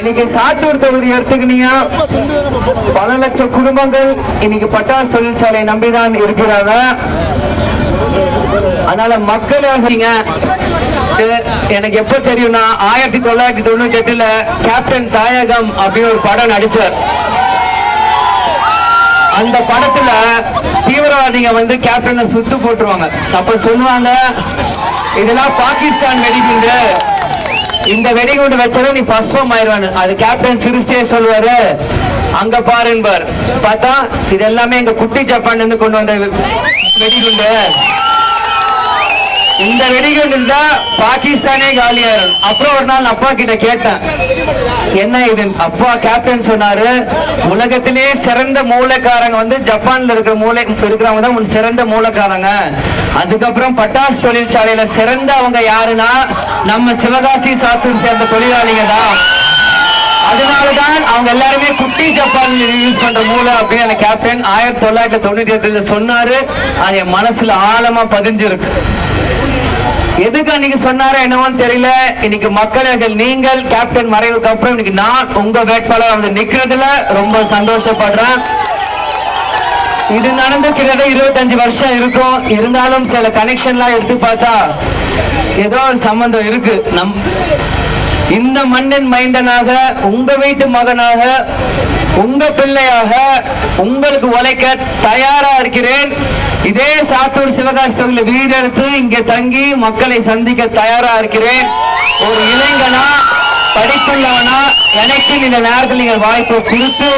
இன்னைக்கு சாத்தூர் தொகுதி எடுத்துக்கிட்டீங்க, பல லட்சம் குடும்பங்கள் இன்னைக்கு பட்டாசு தொழிற்சாலை நம்பிதான் இருக்கிறாங்க. அதனால மக்கள் எனக்கு எப்ப தெரியும்னா 1998 கேப்டன் தாயகம் அப்படின்னு ஒரு படம் நடிச்சார். அந்த படத்துல தீவிரவாதிங்க வந்து கேப்டனை சுட்டு போட்டுருவாங்க. அப்ப சொல்லுவாங்க, இதெல்லாம் பாகிஸ்தான் வெடிகுண்டு, இந்த வெடிகுண்டு வச்சாலும் நீ பஸ்வம் ஆயிடுவானு. அது கேப்டன் சிரிச்சே சொல்லுவாரு, அங்க பாருன்பார். பார்த்தா இது எல்லாமே எங்க குட்டி ஜப்பான்ல இருந்து கொண்டு வந்த வெடிகுண்டு. இந்த வெடிகுண்டு தான் பாகிஸ்தானே காலியாயிரும். அப்புறம் ஒரு நாள் அப்பா கிட்ட கேட்டேன், என்ன இது? அப்பா கேப்டன் சொன்னாரு, உலகத்திலே சிறந்த மூளைக்காரங்க வந்து ஜப்பான்ல இருக்கிறவங்க தான் சிறந்த மூளைக்காரங்க. அதுக்கப்புறம் பட்டாசு தொழிற்சாலையில சிறந்தவங்க யாருன்னா நம்ம சிவகாசி சாத்தூர் சேர்ந்த தொழிலாளிங்க தான். அதனாலதான் அவங்க எல்லாருமே குட்டி ஜப்பான் யூஸ் பண்ற மூளை அப்படின்னு அந்த கேப்டன் 1998 சொன்னாரு. அது என் மனசுல ஆழமா பதிஞ்சிருக்கு. எதுக்கு அன்னைக்கு சொன்னாரோ என்னவோன்னு தெரியல. இன்னைக்கு மக்கள் நீங்கள் கேப்டன் மறைவுக்கு அப்புறம் இன்னைக்கு நான் உங்க வேட்பாளர் வந்து நிக்கிறதுல ரொம்ப சந்தோஷப்படுறேன். இது நடந்து கிட்டத்தட்ட 25 வருஷம் இருக்கும். இருந்தாலும் சில கனெக்ஷன்லாம் எடுத்து பார்த்தா ஏதோ ஒரு சம்பந்தம் இருக்கு. இந்த மண்ணின் மைந்தனாக, உங்க வீட்டு மகனாக, உங்க பிள்ளையாக உங்களுக்கு உழைக்க தயாரா இருக்கிறேன். இதே சாத்தூர் சிவகாசி தொகுதியில் வீடு எடுத்து இங்கே தங்கி மக்களை சந்திக்க தயாரா இருக்கிறேன். ஒரு இளைஞனா, படிப்புள்ளவனா எனக்கு இந்த நேரத்தில் நீங்கள் வாய்ப்பை கொடுத்து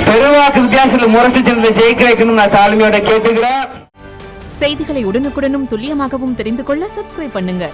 பெருவாக்கு வித்தியாசத்தில் முரசு ஜெயிக்க வைக்கணும் நான் தாழ்மையோட கேட்டுக்கிறேன். செய்திகளை உடனுக்குடனும் துல்லியமாகவும் தெரிந்து கொள்ள சப்ஸ்கிரைப் பண்ணுங்க.